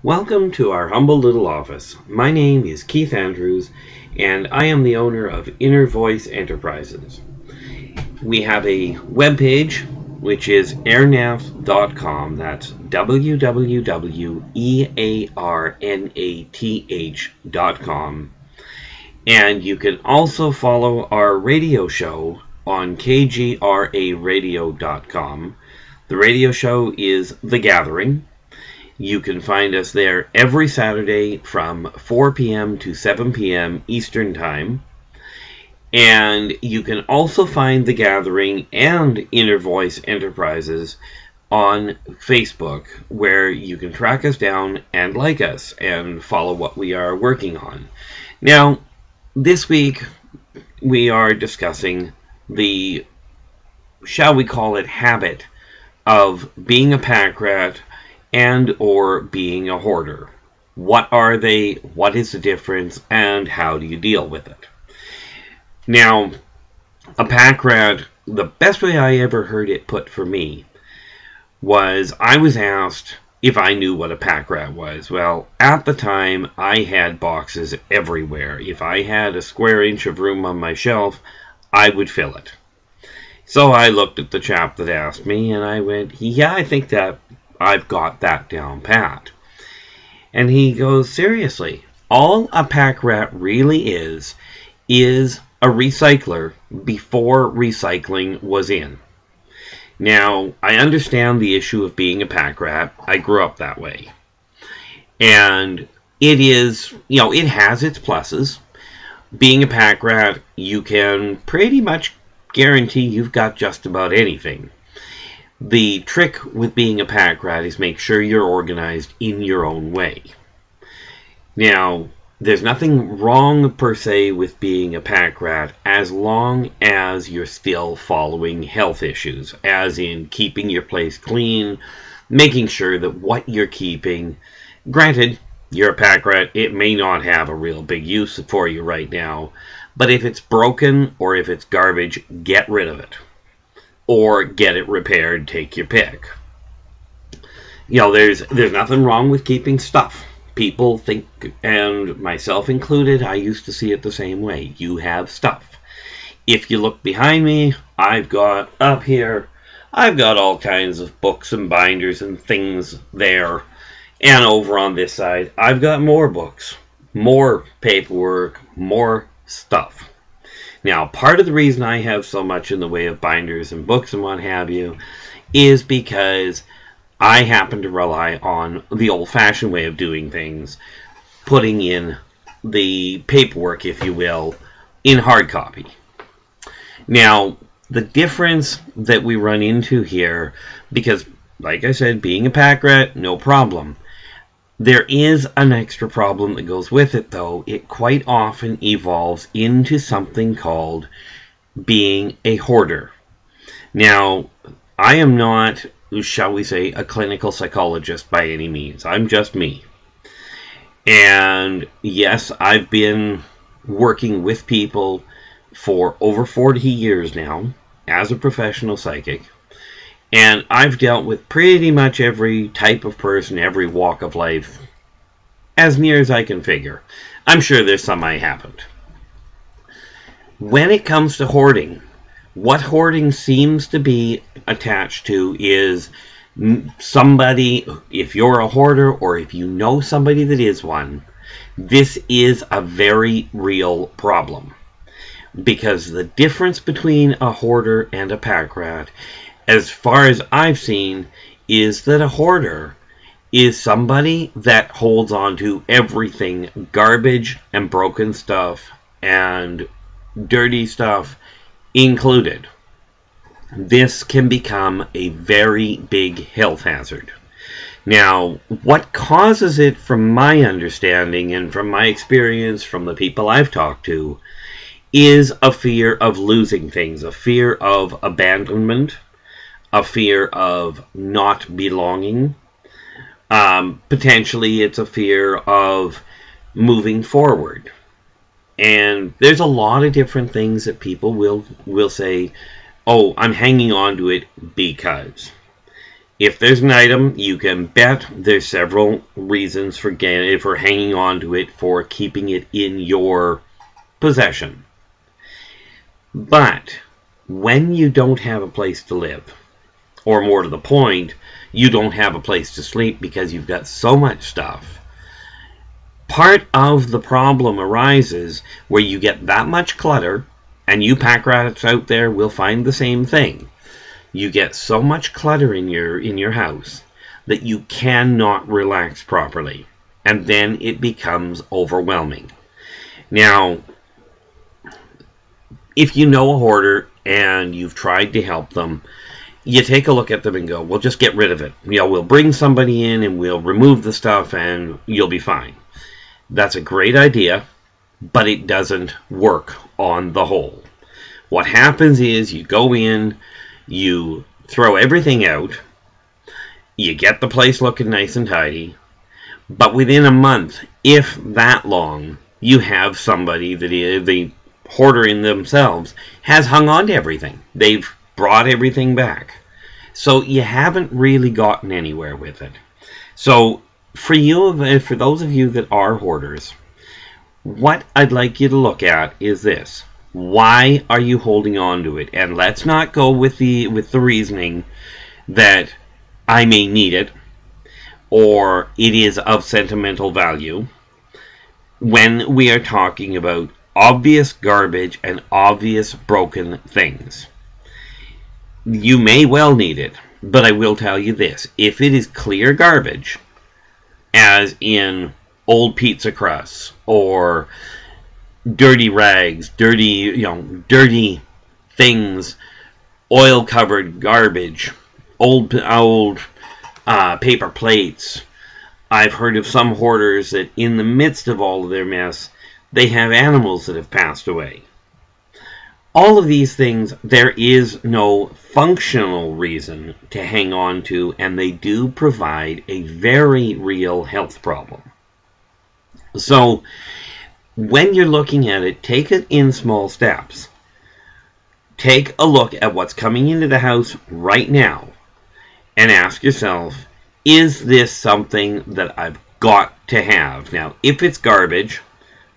Welcome to our humble little office. My name is Keith Andrews, and I am the owner of Inner Voice Enterprises. We have a webpage, which is airnath.com. That's www.earnath.com. And you can also follow our radio show on kgraradio.com. The radio show is The Gathering. You can find us there every Saturday from 4 p.m. to 7 p.m. Eastern Time. And you can also find The Gathering and Inner Voice Enterprises on Facebook, where you can track us down and like us and follow what we are working on. Now, this week we are discussing the, shall we call it, habit of being a pack rat and or being a hoarder. What are they? What is the difference? And how do you deal with it? Now, a pack rat, the best way I ever heard it put for me was I was asked if I knew what a pack rat was. Well, at the time, I had boxes everywhere. If I had a square inch of room on my shelf, I would fill it. So I looked at the chap that asked me, and I went, yeah, I think that I've got that down pat. And he goes, seriously, all a pack rat really is a recycler before recycling was in. Now, I understand the issue of being a pack rat. I grew up that way. And it is, it has its pluses. Being a pack rat, you can pretty much guarantee you've got just about anything. The trick with being a pack rat is make sure you're organized in your own way. Now, there's nothing wrong per se with being a pack rat as long as you're still following health issues, as in keeping your place clean, making sure that what you're keeping, granted, you're a pack rat, it may not have a real big use for you right now, but if it's broken or if it's garbage, get rid of it. Or get it repaired, take your pick. There's nothing wrong with keeping stuff. People think, and myself included, I used to see it the same way. You have stuff. If you look behind me, I've got up here, I've got all kinds of books and binders and things there. And over on this side, I've got more books, more paperwork, more stuff. Now, part of the reason I have so much in the way of binders and books and what have you is because I happen to rely on the old-fashioned way of doing things, putting in the paperwork, if you will, in hard copy. Now, the difference that we run into here, because, like I said, being a pack rat, no problem. There is an extra problem that goes with it, though. It quite often evolves into something called being a hoarder. Now, I am not, shall we say, a clinical psychologist by any means. I'm just me. And yes, I've been working with people for over 40 years now as a professional psychic. And I've dealt with pretty much every type of person, every walk of life, as near as I can figure. I'm sure there's some I haven't. When it comes to hoarding, what hoarding seems to be attached to is somebody, if you're a hoarder or if you know somebody that is one, this is a very real problem. Because the difference between a hoarder and a pack rat, as far as I've seen, is that a hoarder is somebody that holds on to everything, garbage and broken stuff and dirty stuff included. This can become a very big health hazard. Now, what causes it, from my understanding and from my experience from the people I've talked to, is a fear of losing things, a fear of abandonment, a fear of not belonging. Potentially it's a fear of moving forward. And there's a lot of different things that people will say, oh, I'm hanging on to it because. If there's an item, you can bet there's several reasons for hanging on to it, for keeping it in your possession. But when you don't have a place to live, or more to the point, you don't have a place to sleep because you've got so much stuff, part of the problem arises where you get that much clutter, and you pack rats out there will find the same thing. You get so much clutter in your house that you cannot relax properly, and then it becomes overwhelming. Now, if you know a hoarder and you've tried to help them, you take a look at them and go, well, just get rid of it. We'll bring somebody in and we'll remove the stuff and you'll be fine. That's a great idea, but it doesn't work on the whole. What happens is you go in, you throw everything out, you get the place looking nice and tidy, but within a month, if that long, you have somebody that is the hoarder in themselves has hung on to everything. They've brought everything back. So you haven't really gotten anywhere with it. So for those of you that are hoarders, what I'd like you to look at is this. Why are you holding on to it? And let's not go with the reasoning that I may need it or it is of sentimental value, when we are talking about obvious garbage and obvious broken things. You may well need it, but I will tell you this. If it is clear garbage, as in old pizza crusts or dirty rags, dirty things, oil-covered garbage, old paper plates. I've heard of some hoarders that in the midst of all of their mess, they have animals that have passed away. All of these things, there is no functional reason to hang on to, and they do provide a very real health problem. So, when you're looking at it, take it in small steps. Take a look at what's coming into the house right now and ask yourself, is this something that I've got to have? Now, if it's garbage,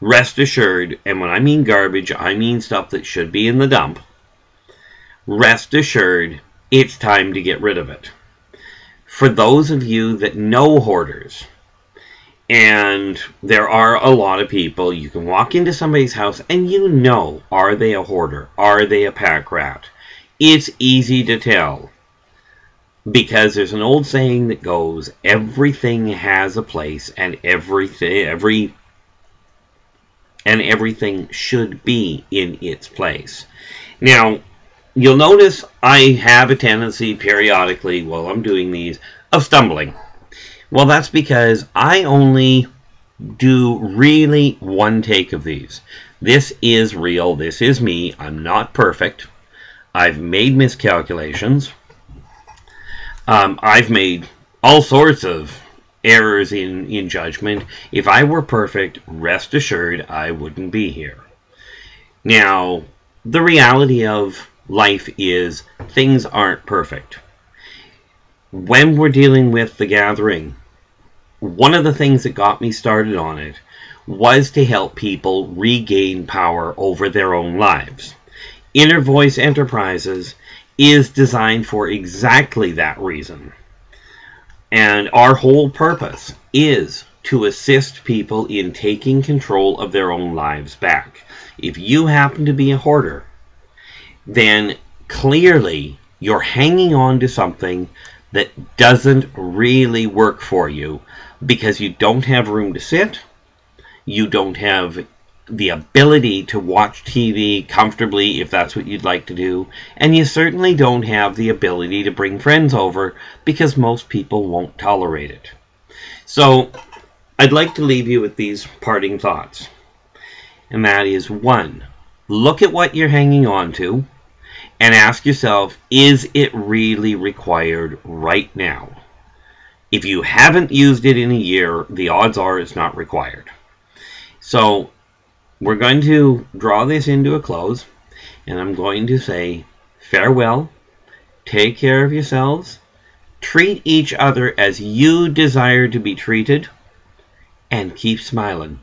rest assured, and when I mean garbage, I mean stuff that should be in the dump, rest assured, it's time to get rid of it. For those of you that know hoarders, and there are a lot of people, you can walk into somebody's house and you know, are they a hoarder? Are they a pack rat? It's easy to tell. Because there's an old saying that goes, everything has a place and everything should be in its place. Now, you'll notice I have a tendency periodically while I'm doing these of stumbling. Well, that's because I only do really one take of these. This is real. This is me. I'm not perfect. I've made miscalculations. I've made all sorts of errors in judgment. If I were perfect, rest assured I wouldn't be here. Now, the reality of life is things aren't perfect. When we're dealing with the gathering, one of the things that got me started on it was to help people regain power over their own lives. Inner Voice Enterprises is designed for exactly that reason. And our whole purpose is to assist people in taking control of their own lives back. If you happen to be a hoarder, then clearly you're hanging on to something that doesn't really work for you because you don't have room to sit, you don't have the ability to watch TV comfortably if that's what you'd like to do, and you certainly don't have the ability to bring friends over because most people won't tolerate it. So, I'd like to leave you with these parting thoughts. And that is, 1, look at what you're hanging on to and ask yourself, is it really required right now? If you haven't used it in a year, the odds are it's not required. So, we're going to draw this into a close, and I'm going to say farewell, take care of yourselves, treat each other as you desire to be treated, and keep smiling.